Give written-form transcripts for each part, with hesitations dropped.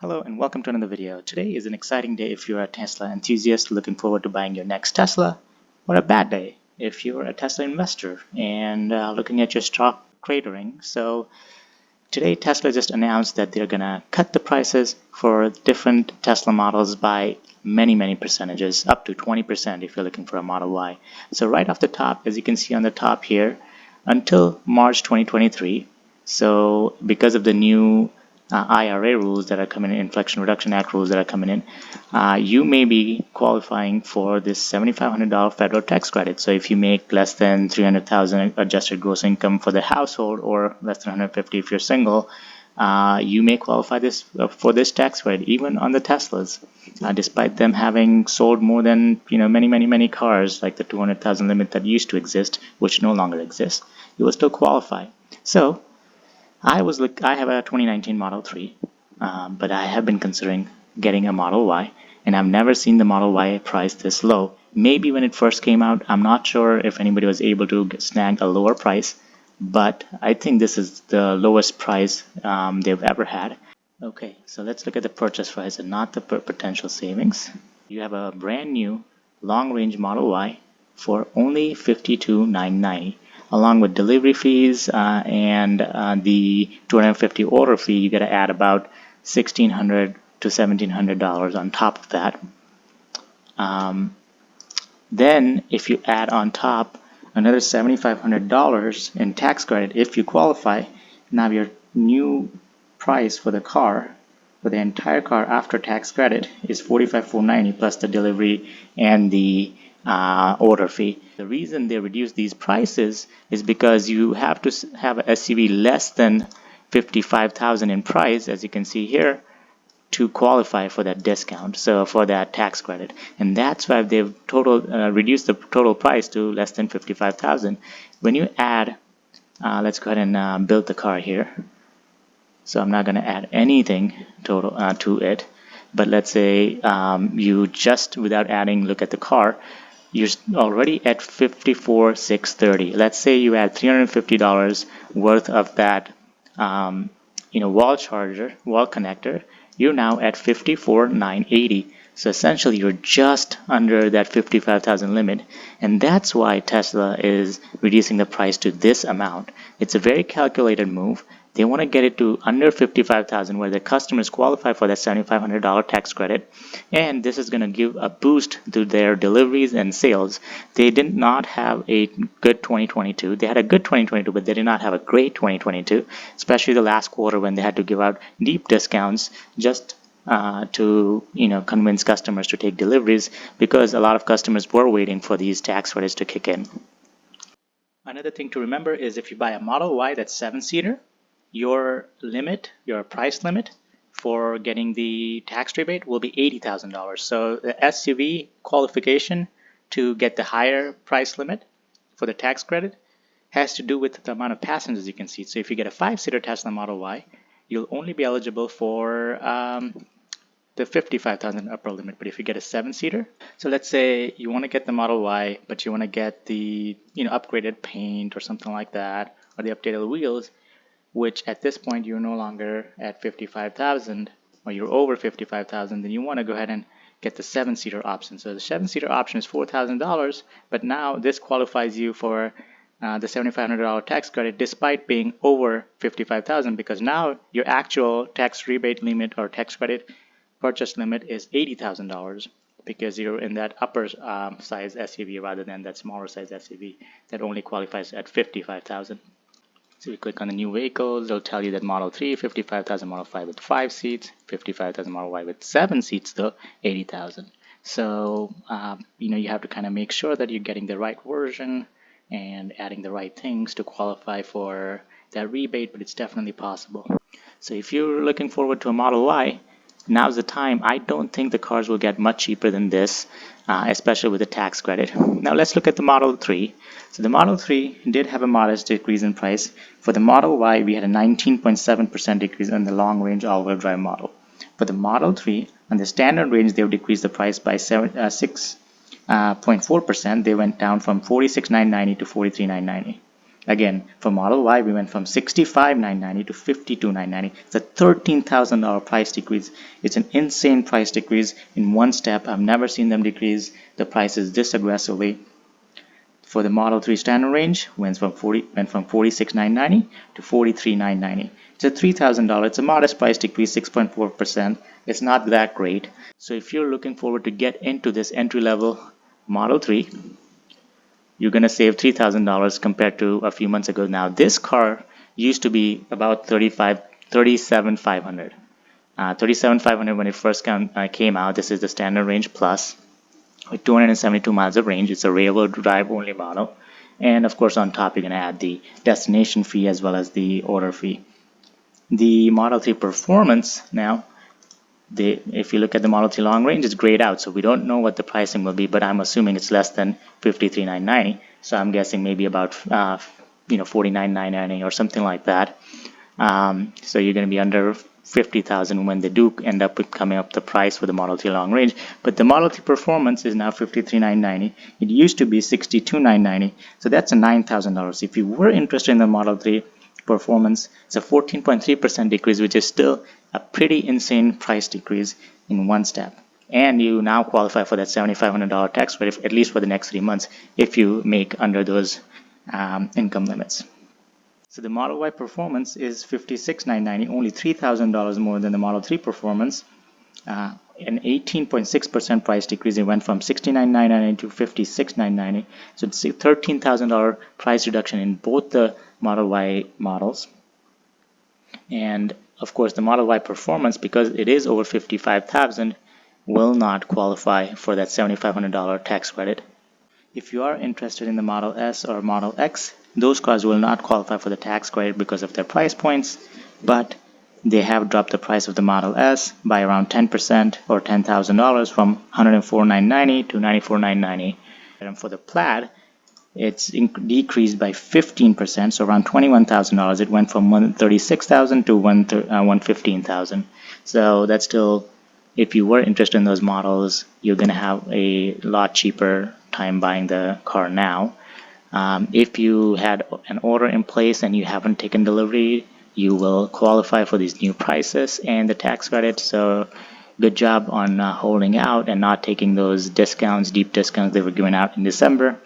Hello and welcome to another video. Today is an exciting day if you're a Tesla enthusiast looking forward to buying your next Tesla, or a bad day if you're a Tesla investor and looking at your stock cratering. So today Tesla just announced that they're gonna cut the prices for different Tesla models by many percentages, up to 20% if you're looking for a Model Y. So right off the top, as you can see on the top here, until March 2023. So because of the new IRA rules that are coming in, Inflation Reduction Act rules that are coming in, you may be qualifying for this $7,500 federal tax credit. So if you make less than $300,000 adjusted gross income for the household, or less than $150,000 if you're single, you may qualify for this tax credit, even on the Teslas, despite them having sold more than many cars, like the 200,000 limit that used to exist, which no longer exists. You will still qualify. So I have a 2019 Model 3, but I have been considering getting a Model Y, and I've never seen the Model Y priced this low. Maybe when it first came out, I'm not sure if anybody was able to snag a lower price, but I think this is the lowest price they've ever had. Okay, so let's look at the purchase price and not the potential savings. You have a brand new long-range Model Y for only $52,990. Along with delivery fees and the $250 order fee, you got to add about $1,600 to $1,700 on top of that. Then, if you add on top another $7,500 in tax credit if you qualify, now your new price for the car, for the entire car after tax credit, is $45,490 plus the delivery and the order fee. The reason they reduce these prices is because you have to have an SUV less than $55,000 in price, as you can see here, to qualify for that discount, so for that tax credit. And that's why they've reduced the total price to less than $55,000. When you add, let's go ahead and build the car here. So I'm not going to add anything total to it, but let's say you just, without adding, look at the car, you're already at $54,630. Let's say you add $350 worth of that wall connector, you're now at $54,980. So essentially you're just under that $55,000 limit, and that's why Tesla is reducing the price to this amount. It's a very calculated move. They want to get it to under $55,000 where the customers qualify for that $7,500 tax credit, and this is going to give a boost to their deliveries and sales. They did not have a good 2022. They had a good 2022, but they did not have a great 2022, especially the last quarter when they had to give out deep discounts just to convince customers to take deliveries, because a lot of customers were waiting for these tax credits to kick in. Another thing to remember is if you buy a Model Y that's 7-seater, your price limit for getting the tax rebate will be $80,000. So the SUV qualification to get the higher price limit for the tax credit has to do with the amount of passengers you can seat. So if you get a 5-seater Tesla Model Y, you'll only be eligible for the $55,000 upper limit. But if you get a 7-seater, so let's say you want to get the Model Y, but you want to get the upgraded paint or something like that, or the updated wheels, which at this point you're no longer at 55,000, or you're over 55,000, then you want to go ahead and get the 7-seater option. So the 7-seater option is $4,000, but now this qualifies you for the $7,500 tax credit despite being over 55,000, because now your actual tax rebate limit or tax credit purchase limit is $80,000, because you're in that upper size SUV rather than that smaller size SUV that only qualifies at 55,000. So you click on the new vehicles, it'll tell you that Model 3, 55,000, Model 5 with 5 seats, 55,000 Model Y with 7 seats though, 80,000. So, you have to kind of make sure that you're getting the right version and adding the right things to qualify for that rebate, but it's definitely possible. So if you're looking forward to a Model Y, now's the time. I don't think the cars will get much cheaper than this, especially with the tax credit. Now let's look at the Model 3. So the Model 3 did have a modest decrease in price. For the Model Y, we had a 19.7% decrease in the long-range all-wheel drive model. For the Model 3, on the standard range, they've decreased the price by 6.4%. They went down from $46,990 to $43,990. Again, for Model Y, we went from $65,990 to $52,990. It's a $13,000 price decrease. It's an insane price decrease in one step. I've never seen them decrease the prices this aggressively. For the Model 3 standard range, went from $46,990 to $43,990. It's a $3,000. It's a modest price decrease, 6.4%. It's not that great. So if you're looking forward to get into this entry-level Model 3, you're going to save $3,000 compared to a few months ago. Now, this car used to be about $37,500. $37,500 when it first came out. This is the standard range plus with 272 miles of range. It's a rear-wheel drive only model. And of course, on top, you're going to add the destination fee as well as the order fee. The Model 3 Performance now, if you look at the Model 3 long range, it's grayed out, so we don't know what the pricing will be, but I'm assuming it's less than $53,990. So I'm guessing maybe about $49,990 or something like that. So you're going to be under $50,000 when they do end up with coming up the price for the Model 3 long range. But the Model 3 Performance is now $53,990. It used to be $62,990, so that's a $9,000. If you were interested in the Model 3 Performance, it's a 14.3% decrease, which is still a pretty insane price decrease in one step. And you now qualify for that $7,500 tax credit, at least for the next 3 months, if you make under those income limits. So the Model Y Performance is $56,990, only $3,000 more than the Model 3 Performance. An 18.6% price decrease. It went from $69,990 to $56,990. So it's a $13,000 price reduction in both the Model Y models. And of course, the Model Y Performance, because it is over $55,000, will not qualify for that $7,500 tax credit. If you are interested in the Model S or Model X, those cars will not qualify for the tax credit because of their price points, but they have dropped the price of the Model S by around 10% or $10,000 from $104,990 to $94,990. And for the Plaid, it's decreased by 15%, so around $21,000. It went from $136,000 to $115,000. So that's still, if you were interested in those models, you're going to have a lot cheaper time buying the car now. If you had an order in place and you haven't taken delivery, you will qualify for these new prices and the tax credit. So good job on holding out and not taking those discounts, deep discounts they were giving out in December.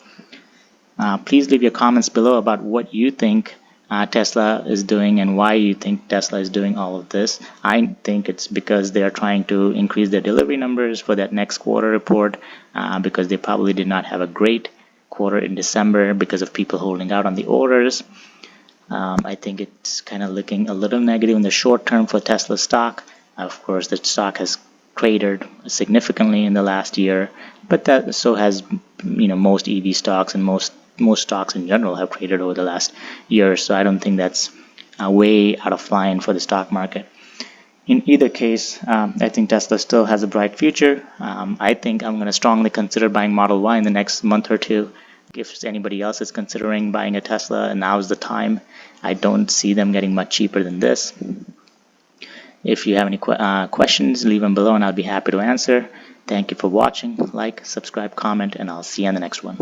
Please leave your comments below about what you think Tesla is doing and why you think Tesla is doing all of this. I think it's because they are trying to increase their delivery numbers for that next quarter report, because they probably did not have a great quarter in December because of people holding out on the orders. I think it's kind of looking a little negative in the short term for Tesla stock. Of course, the stock has cratered significantly in the last year, but that so has most EV stocks, and most stocks in general have cratered over the last year. So I don't think that's way out of line for the stock market. In either case, I think Tesla still has a bright future. I think I'm going to strongly consider buying Model Y in the next month or two. If anybody else is considering buying a Tesla, now's the time. I don't see them getting much cheaper than this. If you have any questions, leave them below and I'll be happy to answer. Thank you for watching. Like, subscribe, comment, and I'll see you on the next one.